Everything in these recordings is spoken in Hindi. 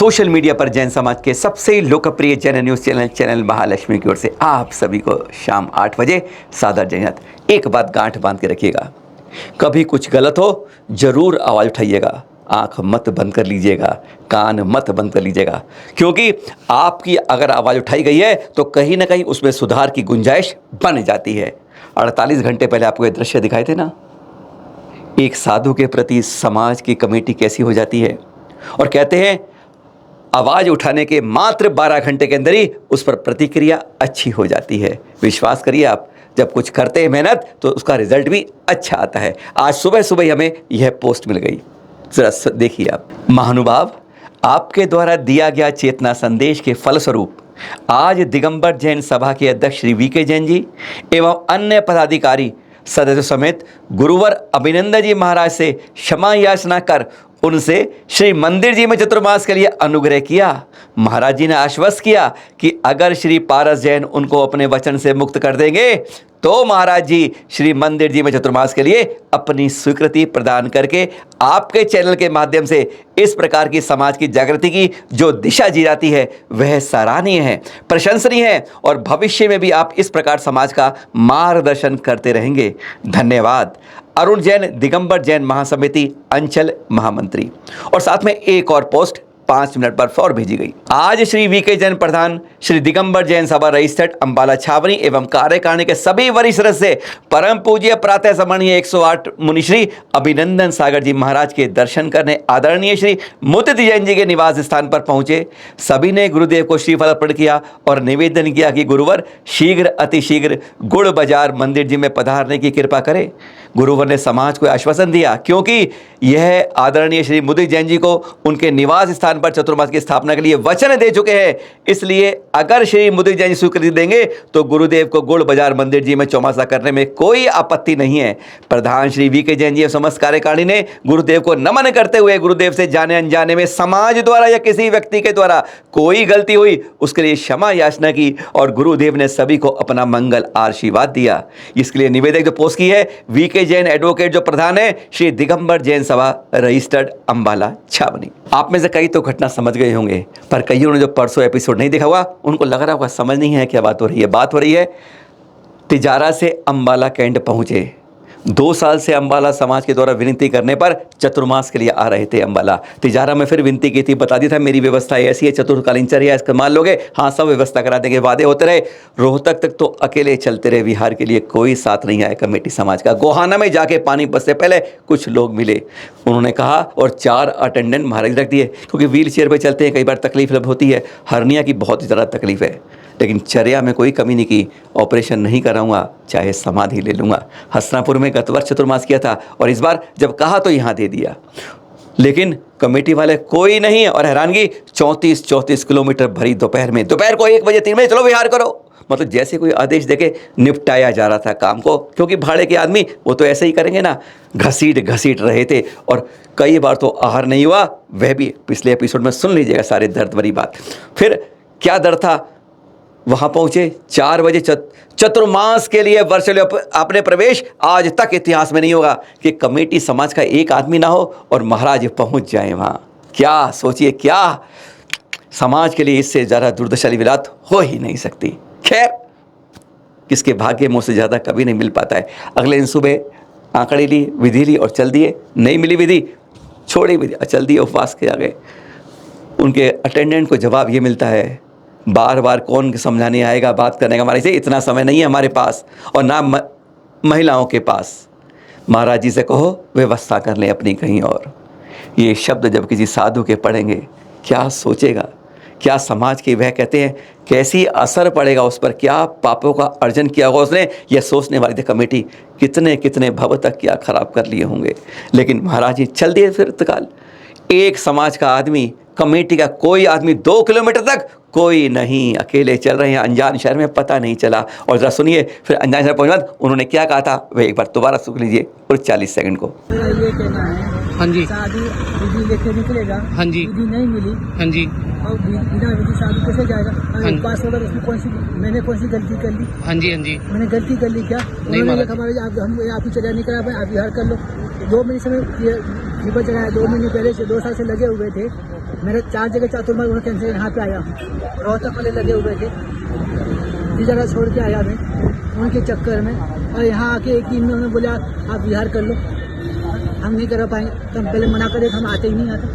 सोशल मीडिया पर जैन समाज के सबसे लोकप्रिय जैन न्यूज़ चैनल महालक्ष्मी की ओर से आप सभी को शाम 8 बजे सादर जय हिंद। एक बात गांठ बांध के रखिएगा, कभी कुछ गलत हो जरूर आवाज़ उठाइएगा, आंख मत बंद कर लीजिएगा, कान मत बंद कर लीजिएगा, क्योंकि आपकी अगर आवाज़ उठाई गई है तो कहीं ना कहीं उसमें सुधार की गुंजाइश बन जाती है। 48 घंटे पहले आपको ये दृश्य दिखाए थे ना, एक साधु के प्रति समाज की कमेटी कैसी हो जाती है, और कहते हैं आवाज़ उठाने के मात्र 12 घंटे के अंदर ही उस पर प्रतिक्रिया अच्छी हो जाती है। विश्वास करिए, आप जब कुछ करते हैं मेहनत तो उसका रिजल्ट भी अच्छा आता है। आज सुबह सुबह ही हमें यह पोस्ट मिल गई, जरा देखिए आप। महानुभाव, आपके द्वारा दिया गया चेतना संदेश के फलस्वरूप आज दिगंबर जैन सभा के अध्यक्ष श्री वीके जैन जी एवं अन्य पदाधिकारी सदस्यों समेत गुरुवर अभिनंदन जी महाराज से क्षमा याचना कर उनसे श्री मंदिर जी में चतुर्मास के लिए अनुग्रह किया। महाराज जी ने आश्वस्त किया कि अगर श्री पारस जैन उनको अपने वचन से मुक्त कर देंगे तो महाराज जी श्री मंदिर जी में चतुर्मास के लिए अपनी स्वीकृति प्रदान करके आपके चैनल के माध्यम से इस प्रकार की समाज की जागृति की जो दिशा जी जाती है वह सराहनीय है, प्रशंसनीय है, और भविष्य में भी आप इस प्रकार समाज का मार्गदर्शन करते रहेंगे। धन्यवाद। अरुण जैन, दिगंबर जैन महासमिति अंचल महामंत्री। और साथ में एक और पोस्ट 5 मिनट पर फौर भेजी गई। आज श्री वीके जैन प्रधान, श्री दिगंबर जैन सभा रजिस्टर्ड अंबाला छावनी एवं कार्यकारिणी के सभी वरिष्ठ सदस्य, परम पूज्य प्रातः सम्मानीय 108 मुनिश्री अभिनंदन सागर जी महाराज के दर्शन करने आदरणीय श्री मुदित जैन जी के निवास स्थान पर पहुंचे। सभी ने गुरुदेव को श्रीफल अर्पण किया और निवेदन किया कि गुरुवर शीघ्र अतिशीघ्र गुड़ बाजार मंदिर जी में पधारने की कृपा करें। गुरुवर ने समाज को आश्वासन दिया, क्योंकि यह आदरणीय श्री मुदित जैन जी को उनके निवास स्थान पर चतुर्मास की स्थापना के लिए वचन दे चुके हैं। इसलिए अगर श्री मुदित जैन जी स्वीकृति देंगे तो गुरुदेव को गुड़ बाजार मंदिर जी में चौमासा करने में कोई आपत्ति नहीं है। प्रधान श्री वीके जैन जी समस्त कार्यकारिणी ने गुरुदेव को नमन करते हुए गुरुदेव से जाने अनजाने में समाज द्वारा या किसी व्यक्ति के द्वारा कोई गलती हुई उसके लिए क्षमा याचना की और गुरुदेव ने सभी को अपना मंगल आशीर्वाद दिया। इसके लिए निवेदक जो पोस्ट की है वीके जैन एडवोकेट जो प्रधान है श्री दिगंबर जैन सभा रजिस्टर्ड अंबाला छावनी। आप में से कई तो घटना समझ गए होंगे, पर कईयों ने जो परसों एपिसोड नहीं देखा हुआ उनको लग रहा होगा समझ नहीं है क्या बात हो रही है। बात हो रही है तिजारा से अंबाला कैंट पहुंचे। 2 साल से अंबाला समाज के द्वारा विनती करने पर चतुर्मास के लिए आ रहे थे अंबाला। तिजारा में फिर विनती की थी, बता दी था मेरी व्यवस्था ऐसी है, चतुर्कालीन चर्या इसका मान लोगे, हाँ सब व्यवस्था करा देंगे, वादे होते रहे। रोहतक तक तो अकेले चलते रहे, बिहार के लिए कोई साथ नहीं आया कमेटी समाज का। गोहाना में जाके पानीपत से पहले कुछ लोग मिले, उन्होंने कहा और 4 अटेंडेंट महाराज रख दिए, क्योंकि व्हील चेयर पर चलते हैं, कई बार तकलीफ होती है, हर्निया की बहुत ज़्यादा तकलीफ है। लेकिन चर्या में कोई कमी नहीं की, ऑपरेशन नहीं कराऊंगा चाहे समाधि ले लूँगा। हसनापुर में गत वर्ष चतुर्मास किया था और इस बार जब कहा तो यहाँ दे दिया, लेकिन कमेटी वाले कोई नहीं। और हैरानगी 34 किलोमीटर भरी दोपहर को 1 बजे 3 बजे चलो विहार करो, मतलब जैसे कोई आदेश देके निपटाया जा रहा था काम को, क्योंकि भाड़े के आदमी वो तो ऐसे ही करेंगे ना, घसीट रहे थे। और कई बार तो आहार नहीं हुआ, वह भी पिछले एपिसोड में सुन लीजिएगा सारे दर्द भरी बात। फिर क्या दर्द था, वहाँ पहुँचे 4 बजे चतुर्मास के लिए वर्चुअली अपने प्रवेश। आज तक इतिहास में नहीं होगा कि कमेटी समाज का एक आदमी ना हो और महाराज पहुँच जाए वहाँ। क्या सोचिए, क्या समाज के लिए इससे ज़्यादा दुर्दशाली विलात हो ही नहीं सकती। खैर, किसके भाग्य में उससे ज़्यादा कभी नहीं मिल पाता है। अगले दिन सुबह आंकड़े ली, विधि ली और चल दिए। नहीं मिली विधि, छोड़ी विधि, चल दिए, उपवास के आ गए। उनके अटेंडेंट को जवाब ये मिलता है, बार बार कौन समझाने आएगा, बात करने का, हमारे से इतना समय नहीं है हमारे पास और ना महिलाओं के पास। महाराज जी से कहो व्यवस्था कर लें अपनी कहीं और। ये शब्द जब किसी साधु के पढ़ेंगे क्या सोचेगा, क्या समाज के वह कहते हैं कैसी असर पड़ेगा उस पर, क्या पापों का अर्जन किया होगा उसने, यह सोचने वाली थी कमेटी कितने भव तक क्या खराब कर लिए होंगे। लेकिन महाराज जी चल दिए फिर तत्काल। एक समाज का आदमी, कमेटी का कोई आदमी 2 किलोमीटर तक कोई नहीं, अकेले चल रहे हैं अनजान शहर में, पता नहीं चला। और जरा सुनिए फिर अनजान शहर पहुंचने बाद उन्होंने क्या कहा था, वह एक बार दोबारा सुन लीजिए और 40 सेकंड को। ये कहना है, हाँ जी, शादी विधि लेके निकलेगा, हाँ जी, विधि नहीं मिली, हाँ जी, और बिना विधि शादी कैसे जाएगा। पास होगा उसमें मैंने कौन सी गलती कर ली, हाँ जी, मैंने गलती कर ली क्या, उन्होंने हमारे हम आप ही चर्या नहीं करा, आप बिहार कर लो। 2 महीने समय जीवन चलाया, 2 महीने पहले से 2 साल से लगे हुए थे, मेरे 4 जगह चातुर्मार्ग उन्होंने कैंसिल, यहाँ पे आया हूँ। रोहतक वाले लगे हुए थे, इस जगह छोड़ के आया मैं उनके चक्कर में। और यहाँ आके एक दिन में उन्होंने बोला आप बिहार कर लो, हम नहीं कर पाएंगे। तो हम पहले मना करे, हम आते ही नहीं आते।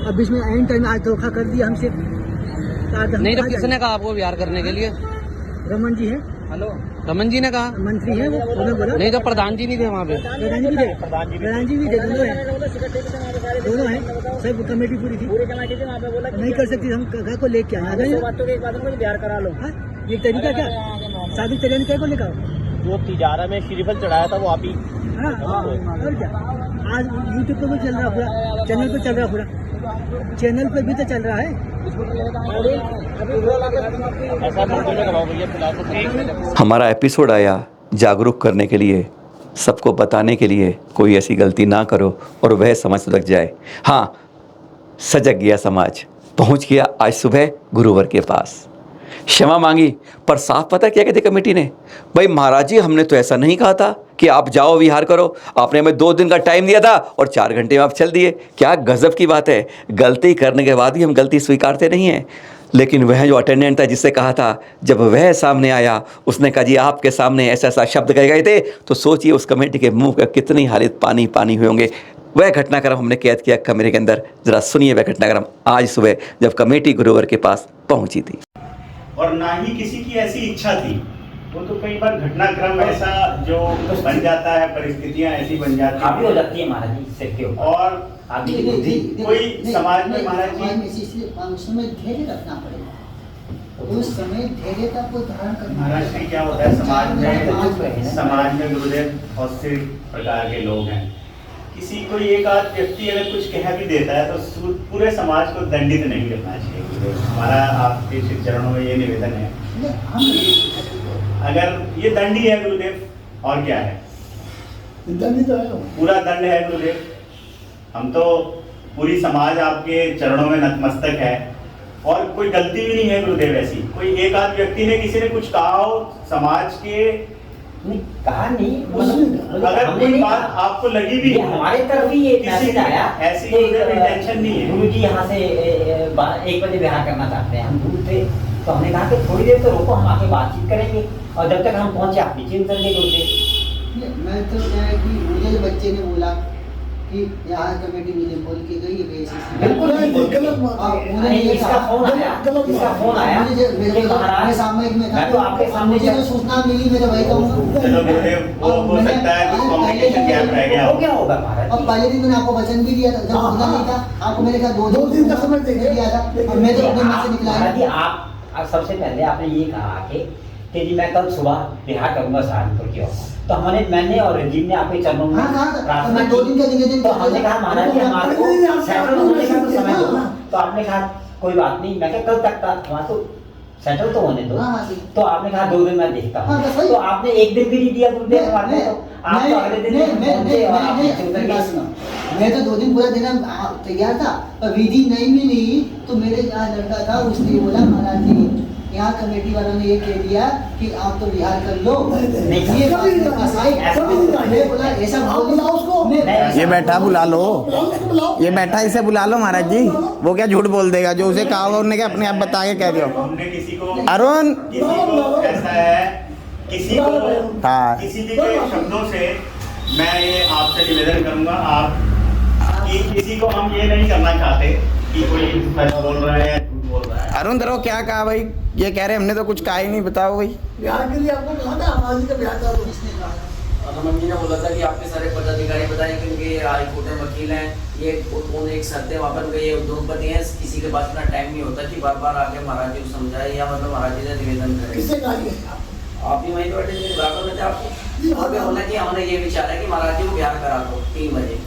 अब बीच में एंड टाइम आज धोखा कर दिया हमसे। नहीं तो किसने कहा आपको बिहार करने के लिए? रमन जी है, हेलो, रमन जी ने कहा? मंत्री है वो, उन्होंने बोला। नहीं तो प्रधान जी नहीं थे वहाँ पे? प्रधान जी भी थे, दोनों हैं, सब कमेटी पूरी थी, नहीं कर सकती। हम घर को लेके आए, बिहार करा लो। ये तरीका क्या शादी तरीका क्या को लेकर? जो तिजारा में श्रीफल चढ़ाया था वो आप ही। हाँ, और क्या। आज यूट्यूब पे भी चल रहा पूरा, चैनल पे चल रहा पूरा, चैनल पे भी तो चल रहा है। ऐसा मंदिर में कराओ भैया, फिलहाल तो हमारा एपिसोड आया जागरूक करने के लिए, सबको बताने के लिए कोई ऐसी गलती ना करो और वह समझ सुलझ जाए। हाँ, सजग गया समाज, पहुंच गया आज सुबह गुरुवर के पास, क्षमा मांगी। पर साफ पता क्या कहते कमेटी ने, भाई महाराज जी हमने तो ऐसा नहीं कहा था कि आप जाओ विहार करो, आपने हमें 2 दिन का टाइम दिया था और 4 घंटे में आप चल दिए। क्या गजब की बात है, गलती करने के बाद भी हम गलती स्वीकारते नहीं हैं। लेकिन वह जो अटेंडेंट था जिससे कहा था, जब वह सामने आया उसने कहा जी आपके सामने ऐसा ऐसा शब्द कहे गए थे, तो सोचिए उस कमेटी के मुंह का कितनी हालत पानी पानी हुए होंगे। वह घटनाक्रम हमने कैद किया कमरे के अंदर, जरा सुनिए वह घटनाक्रम आज सुबह जब कमेटी गुरुवर के पास पहुंची थी। और ना ही किसी की ऐसी इच्छा थी, वो तो कई बार घटनाक्रम ऐसा जो बन जाता है, परिस्थितियां ऐसी बन जाती काफी हो जाती है महाराज जी इससे क्यों? और आदमी की बुद्धि कोई समाज में महाराज जी इसलिए उस समय धैर्य रखना पड़ेगा, उस समय धैर्यता को धारण करना। महाराज जी क्या होता है समाज में गुरुदेव बहुत से प्रकार के लोग हैं। किसी कोई एक आध व्यक्ति अगर कुछ कह भी देता है तो पूरे समाज को दंडित नहीं करना चाहिए गुरुदेव। हमारा आपके श्री चरणों में ये निवेदन है, अगर ये दंड ही है गुरुदेव और क्या है, पूरा दंड है गुरुदेव। हम तो पूरी समाज आपके चरणों में नतमस्तक है और कोई गलती भी नहीं है गुरुदेव ऐसी। कोई एक आध व्यक्ति ने किसी ने कुछ कहा हो समाज के, नहीं कहा नहीं, मतलब अगर हमने कोई नहीं बात कहा। आपको लगी भी ये हमारे तरफ ही एक मैसेज आया, ऐसी कोई टेंशन नहीं है। गुरु जी यहाँ से 1 बजे बिहार करना चाहते हैं, हम दूर थे तो हमने कहा कि थोड़ी देर तो रुको, हम आके बातचीत करेंगे। और जब तक हम पहुंचे आप नीचे उतर गए गुरुदेव। मैं तो क्या है कि मुझे बच्चे ने बोला कि यहाँ कमेटी मुझे बोल के गई है, बिल्कुल नहीं, इसका फोन आया कि महाराज सामयिक में था, मैं तो आपके सामने मुझे तो सूचना मिली, मेरे भाई कहूँगा। चलो गुरुदेव, वो हो सकता है कि कम्युनिकेशन गैप रह गया वो हो। क्या होगा महाराज अब पहले दिन मैंने आपको वचन भी दिया था, जब होना नहीं था आपको मेरे ख्याल 2 दिन का समय दिया था, और मैं तो अपने मुँह से निकला महाराज जी आप सबसे पहले आपने ये कहा कि जी मैं कल सुबह बिहार करूंगा सहारनपुर की ओर। तो मैंने और रंजीत ने आपके चरणों में प्रार्थना मैं 2 दिन का निवेदन, तो हमने कहा महाराज जी हमारे को सेटल होने का तो समय दो ना। तो आपने कहा कोई बात नहीं, मैं कल तक का वहाँ तो सेटल तो होने दो। तो आपने कहा 2 दिन मैं देखता हूँ, तो आपने 1 दिन भी नहीं दिया गुरुदेव हमारे को। आप तो अगले दिन पहुंचे और आप नीचे उतर गए। मैं तो 2 दिन पूरा दिन तैयार था, पर विधि नहीं मिली तो मेरे यहाँ लड़का था, उसने बोला महाराज जी यहाँ कमेटी वालों ने ये कह दिया कि आप तो बिहार कर लो। ये बैठा बुला लो, ये बैठा इसे बुला लो महाराज जी। वो क्या झूठ बोल देगा, जो उसे कहा होगा उन्होंने क्या अपने आप बता के कह दिया। हमने किसी को अरुण ऐसा है, किसी को हाँ। किसी भी के शब्दों से मैं ये आपसे निवेदन करूंगा, आप कि किसी को हम ये नहीं करना चाहते कि कोई सच बोल रहा है या झूठ बोल रहा है। अरुण धरो क्या कहा भाई, ये कह रहे हमने तो कुछ कहा ही नहीं, बताओ भाई। बिहार के लिए आपको कहा था आवाज का बिहार का रमन जी ने बोला था कि आपके सारे पदाधिकारी बताएं कि उनके हाई कोर्ट में वकील हैं, ये कौन एक शर्तें वहाँ पर ये उद्योगपति हैं, किसी के पास इतना टाइम नहीं होता कि बार बार आके महाराज जी को समझाए या मतलब महाराज जी से निवेदन करें। किससे कहा ये? आप भी वहीं बैठे थे, बराबर में थे आपको। वहाँ पे बोला कि हमने ये विचार है कि महाराज जी को बिहार करा दो 3 बजे।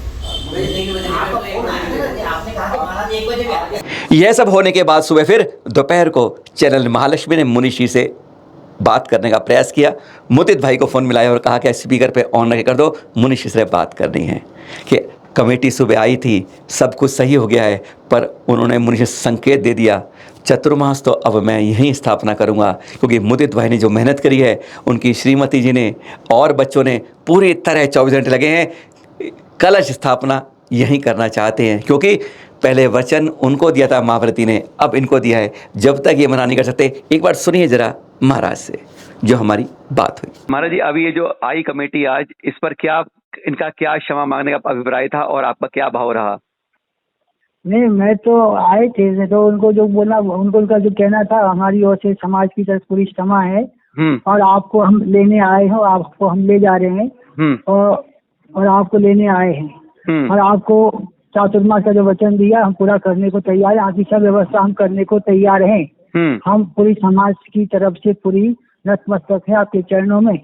मुझे 3 बजे आपने कहा कि महाराज 1 बजे बिहार। यह सब होने के बाद सुबह फिर दोपहर को चैनल महालक्ष्मी ने मुनीषी से बात करने का प्रयास किया। मुदित भाई को फ़ोन मिलाया और कहा कि स्पीकर पे ऑन रखे कर दो, मुनीषी से बात करनी है। कि कमेटी सुबह आई थी, सब कुछ सही हो गया है, पर उन्होंने मुनीषी से संकेत दे दिया चतुर्मास तो अब मैं यहीं स्थापना करूंगा, क्योंकि मुदित भाई ने जो मेहनत करी है, उनकी श्रीमती जी ने और बच्चों ने पूरी तरह 24 घंटे लगे हैं, कलश स्थापना यहीं करना चाहते हैं, क्योंकि पहले वचन उनको दिया था महाव्रती ने, अब इनको दिया है, जब तक ये मना नहीं कर सकते। एक बार सुनिए जरा महाराज से जो हमारी बात हुई। महाराज जी, अभी ये जो आई कमेटी आज, इस पर क्या इनका क्या क्षमा मांगने का अभिप्राय था और आपका क्या भाव रहा? नहीं, मैं तो आए थे तो उनको जो बोला, उनको उनका जो कहना था, हमारी ओर से समाज की तरफ पूरी क्षमा है और आपको हम लेने आए हैं, आपको हम ले जा रहे हैं और आपको लेने आए हैं और आपको चातुर्मास का जो वचन दिया हम पूरा करने को तैयार हैं, आपकी सब व्यवस्था हम करने को तैयार हैं। हम पूरी समाज की तरफ से पूरी नतमस्तक है आपके चरणों में,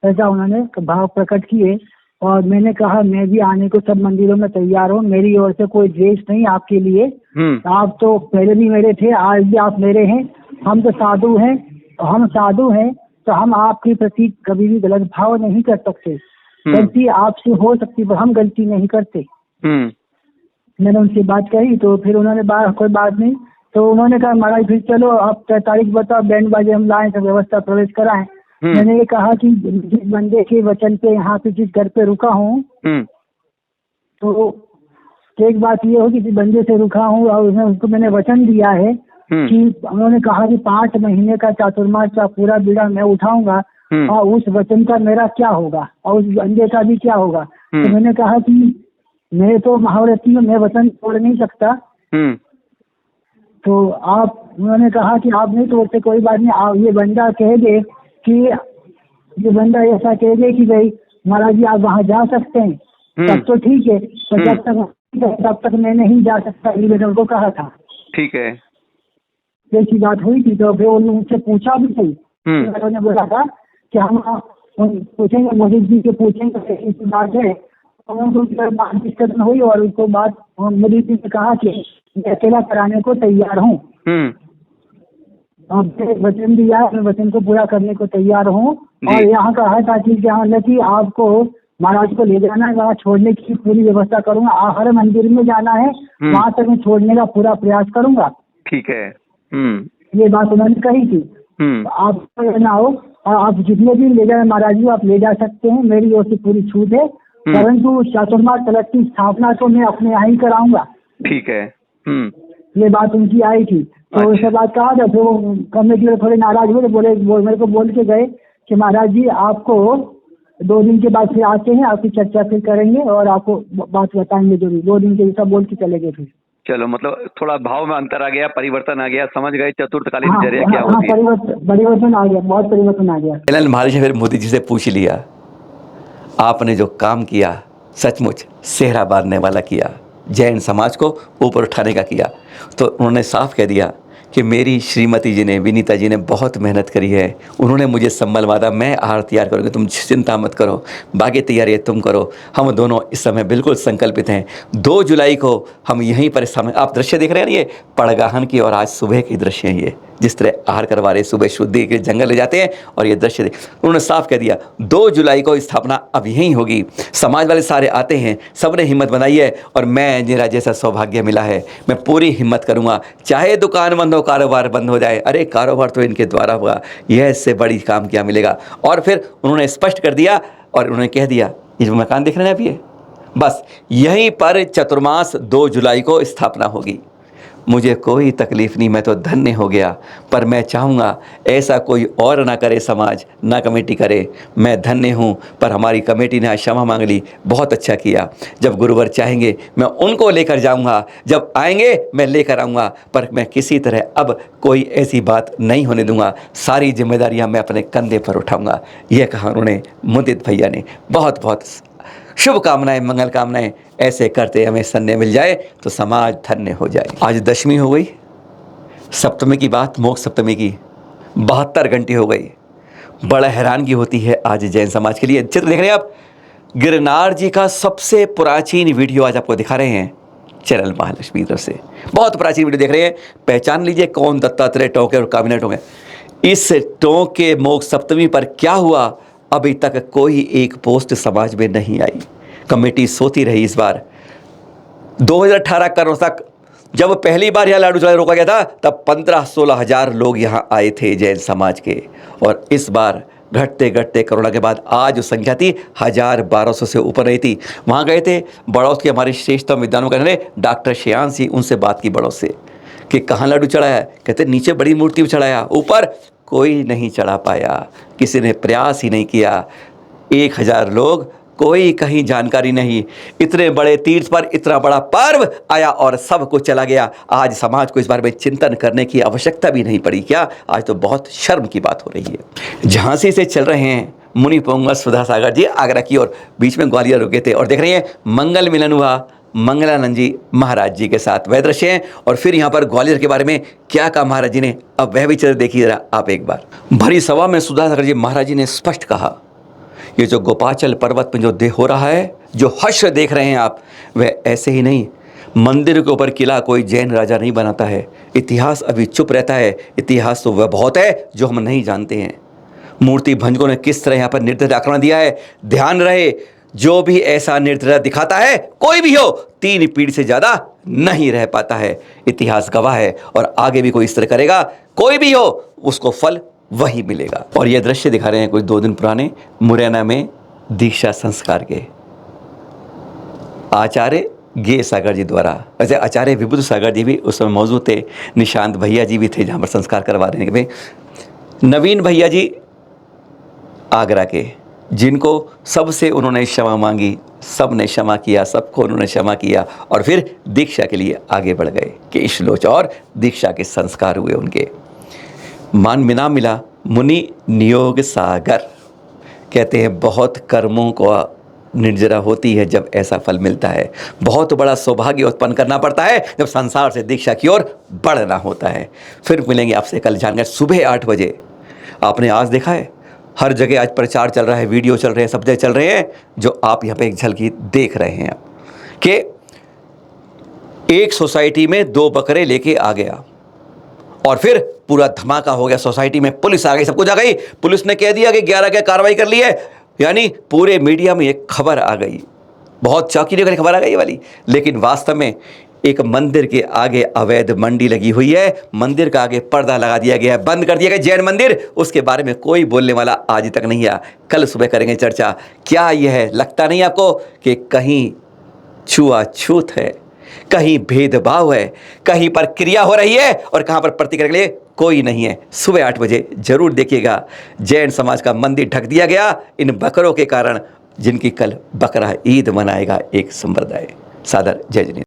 ऐसा उन्होंने भाव प्रकट किए। और मैंने कहा मैं भी आने को सब मंदिरों में तैयार हूँ, मेरी ओर से कोई द्वेष नहीं आपके लिए, आप तो पहले भी मेरे थे, आज भी आप मेरे हैं, हम तो साधु हैं, हम साधु हैं तो हम आपके प्रति कभी भी गलत भाव नहीं कर सकते। गलती आपसे हो सकती पर हम गलती नहीं करते। मैंने उनसे बात कही तो फिर उन्होंने कोई बात नहीं, तो उन्होंने कहा महाराज फिर चलो आप तारीख बताओ, बैंड बाजे हम लाएं, सब व्यवस्था प्रवेश कराएं। मैंने ये कहा कि जिस बंदे के वचन पे यहाँ पे जिस घर पे रुका हूँ तो एक बात ये हो कि जिस बंदे से रुका हूँ और उसको मैंने वचन दिया है कि उन्होंने कहा कि 5 महीने का चातुर्मास का पूरा बीड़ा मैं उठाऊंगा और उस वचन का मेरा क्या होगा और उस बंदे का भी क्या होगा। तो मैंने कहा कि मैं तो महाव्रती में मैं वचन तोड़ नहीं सकता। तो उन्होंने कहा कि आप नहीं तोड़ते, कोई बात नहीं, आप ये बंदा कह दे कि ये बंदा ऐसा कह दे कि भाई महाराज जी आप वहाँ जा सकते हैं, तब तो ठीक है, पर तब तक मैं नहीं जा सकता, ये मैंने उनको कहा था। ठीक है, जैसी बात हुई थी तो फिर उन्होंने मुझसे पूछा भी थी, उन्होंने बोला था कि हम पूछेंगे, मोदी जी से पूछेंगे ऐसी बात है, उनको बात डिस्कशन हुई और उसको बाद मोदी जी ने कहा कि मैं अकेला कराने को तैयार हूँ और वचन दिया, मैं वचन को पूरा करने को तैयार हूँ और यहाँ कहा था कि आपको महाराज को ले जाना है, वहाँ छोड़ने की पूरी व्यवस्था करूंगा, हर मंदिर में जाना है, वहाँ तक मैं छोड़ने का पूरा प्रयास करूंगा। ठीक है, ये बात उन्होंने कही थी। आप ना हो और आप जितने भी ले जाए महाराज जी आप ले जा सकते हैं, मेरी ओर से पूरी छूट है, परंतु चातुर्मास तलक की स्थापना तो मैं अपने यहाँ ही कराऊंगा। ठीक है, ये बात उनकी आई थी। तो उसके बाद कहा था, तो कमेटी वाले थोड़े नाराज हुए, मेरे को बोल के गए कि महाराज जी आपको 2 दिन के बाद फिर आते हैं, आपकी चर्चा फिर करेंगे और आपको बात बताएंगे जरूर। 2 दिन के सब बोल के चले गए फिर। चलो, मतलब थोड़ा भाव में अंतर आ गया, परिवर्तन आ गया, समझ गए चतुर्थकालीन दिनचर्या क्या होती है। परिवर्तन आ गया, बहुत परिवर्तन आ गया। चैनल महाराज ने फिर मोदी जी से पूछ लिया, आपने जो काम किया सचमुच सेहरा बांधने वाला किया, जैन समाज को ऊपर उठाने का किया। तो उन्होंने साफ कह दिया कि मेरी श्रीमती जी ने, विनीता जी ने बहुत मेहनत करी है, उन्होंने मुझे संबल वादा, मैं आहार तैयार करूँगी, तुम चिंता मत करो, बाकी तैयारी तुम करो। हम दोनों इस समय बिल्कुल संकल्पित हैं। 2 जुलाई को हम यहीं पर समय, आप दृश्य देख रहे हैं, ये पड़गाहन की और आज सुबह की दृश्य हैं, ये जिस तरह आहार करवा रहे, सुबह शुद्धि के जंगल ले जाते हैं और ये दृश्य उन्होंने साफ कह दिया 2 जुलाई को स्थापना अब यहीं होगी। समाज वाले सारे आते हैं, सबने हिम्मत बनाई है और मैं, मेरा जैसा सौभाग्य मिला है, मैं पूरी हिम्मत करूंगा, चाहे दुकान बंद हो, कारोबार बंद हो जाए। अरे कारोबार तो इनके द्वारा हुआ, यह इससे बड़ी काम क्या मिलेगा। और फिर उन्होंने स्पष्ट कर दिया और उन्होंने कह दिया, ये जो मकान देख रहे हैं अभी, ये बस यहीं पर चतुर्मास 2 जुलाई को स्थापना होगी। मुझे कोई तकलीफ़ नहीं, मैं तो धन्य हो गया, पर मैं चाहूँगा ऐसा कोई और ना करे, समाज ना कमेटी करे। मैं धन्य हूँ, पर हमारी कमेटी ने आज क्षमा मांग ली, बहुत अच्छा किया। जब गुरुवर चाहेंगे मैं उनको लेकर जाऊँगा, जब आएंगे मैं लेकर आऊँगा, पर मैं किसी तरह अब कोई ऐसी बात नहीं होने दूँगा, सारी जिम्मेदारियाँ मैं अपने कंधे पर उठाऊँगा। यह कहा उन्होंने, मुदित भैया ने। बहुत बहुत शुभकामनाएं, मंगल कामनाएं, ऐसे करते हमें सन्ने मिल जाए तो समाज धन्य हो जाए। आज दशमी हो गई, सप्तमी की बात, मोक्ष सप्तमी की 72 घंटे हो गई। बड़ा हैरानगी होती है आज जैन समाज के लिए। चित्र देख रहे हैं आप, गिरनार जी का सबसे प्राचीन वीडियो आज आपको दिखा रहे हैं चैनल महालक्ष्मी की तरफ से। बहुत प्राचीन वीडियो देख रहे हैं, पहचान लीजिए कौन दत्तात्रेय टोंके और कामिना टोंके। इस टोंके मोक्ष सप्तमी पर क्या हुआ, अभी तक कोई एक पोस्ट समाज में नहीं आई। कमेटी सोती रही। इस बार 2018 का तक जब पहली बार यहाँ लाडू चढ़ाने रोका गया था, तब 15-16 हज़ार लोग यहाँ आए थे जैन समाज के, और इस बार घटते घटते कोरोना के बाद आज जो संख्या थी 1200 से ऊपर रही थी। वहाँ गए थे बड़ौत के हमारे श्रेष्ठतम विद्वानों कहने डॉक्टर श्रेयांश जी, उनसे बात की बड़ौत से कि कहाँ लड्डू चढ़ाया? कहते नीचे बड़ी मूर्ति चढ़ाया, ऊपर कोई नहीं चढ़ा पाया, किसी ने प्रयास ही नहीं किया। 1000 लोग, कोई कहीं जानकारी नहीं। इतने बड़े तीर्थ पर इतना बड़ा पर्व आया और सब कुछ चला गया। आज समाज को इस बारे में चिंतन करने की आवश्यकता भी नहीं पड़ी क्या? आज तो बहुत शर्म की बात हो रही है। झांसी से चल रहे हैं मुनि पोंगल सुधा सागर जी आगरा की ओर, बीच में ग्वालियर रुके थे और देख रहे हैं मंगल मिलन हुआ मंगलानंद जी महाराज जी के साथ, वह दृश्य हैं। और फिर यहाँ पर ग्वालियर के बारे में क्या कहा महाराज जी ने, अब वह भी चल देखिए जरा आप एक बार। भरी सभा में सुधा सागर जी महाराज जी ने स्पष्ट कहा, ये जो गोपाचल पर्वत में जो देह हो रहा है, जो हश्र देख रहे हैं आप, वह ऐसे ही नहीं। मंदिर के ऊपर किला कोई जैन राजा नहीं बनाता है। इतिहास अभी चुप रहता है। इतिहास तो वह बहुत है जो हम नहीं जानते हैं। मूर्ति भंजकों ने किस तरह यहाँ पर निर्दय आक्रमण दिया है। ध्यान रहे, जो भी ऐसा निर्दय दिखाता है, कोई भी हो, 3 पीढ़ी से ज़्यादा नहीं रह पाता है। इतिहास गवाह है और आगे भी कोई इस तरह करेगा, कोई भी हो, उसको फल वही मिलेगा। और ये दृश्य दिखा रहे हैं कुछ 2 दिन पुराने मुरैना में दीक्षा संस्कार के आचार्य गे सागर जी द्वारा। वैसे आचार्य विबुध सागर जी भी उस समय मौजूद थे, निशांत भैया जी भी थे जहाँ पर संस्कार करवा देने के। नवीन भैया जी आगरा के, जिनको सबसे उन्होंने क्षमा मांगी, सब ने क्षमा किया, सबको उन्होंने क्षमा किया और फिर दीक्षा के लिए आगे बढ़ गए कि इशलोच और दीक्षा के संस्कार हुए उनके। मान मिना मिला मुनि नियोग सागर, कहते हैं बहुत कर्मों को निर्जरा होती है जब ऐसा फल मिलता है। बहुत बड़ा सौभाग्य उत्पन्न करना पड़ता है जब संसार से दीक्षा की ओर बढ़ना होता है। फिर मिलेंगे आपसे कल जानकर सुबह 8 बजे। आपने आज देखा है हर जगह आज प्रचार चल रहा है, वीडियो चल रहे हैं, शब्द चल रहे हैं, जो आप यहाँ पे एक झलकी देख रहे हैं कि एक सोसाइटी में 2 बकरे लेके आ गया और फिर पूरा धमाका हो गया। सोसाइटी में पुलिस आ गई, सब कुछ आ गई। पुलिस ने कह दिया कि 11 के कार्रवाई कर ली है, यानी पूरे मीडिया में एक खबर आ गई, बहुत चौंकी देने वाली खबर आ गई वाली। लेकिन वास्तव में एक मंदिर के आगे अवैध मंडी लगी हुई है। मंदिर का आगे पर्दा लगा दिया गया है, बंद कर दिया गया जैन मंदिर। उसके बारे में कोई बोलने वाला आज तक नहीं है। कल सुबह करेंगे चर्चा। क्या यह है, लगता नहीं आपको कि कहीं छुआछूत है, कहीं भेदभाव है, कहीं पर क्रिया हो रही है और कहाँ पर प्रतिक्रिया के लिए कोई नहीं है? सुबह 8 बजे जरूर देखिएगा। जैन समाज का मंदिर ढक दिया गया इन बकरों के कारण, जिनकी कल बकरा ईद मनाएगा एक संप्रदाय। सादर जय जय।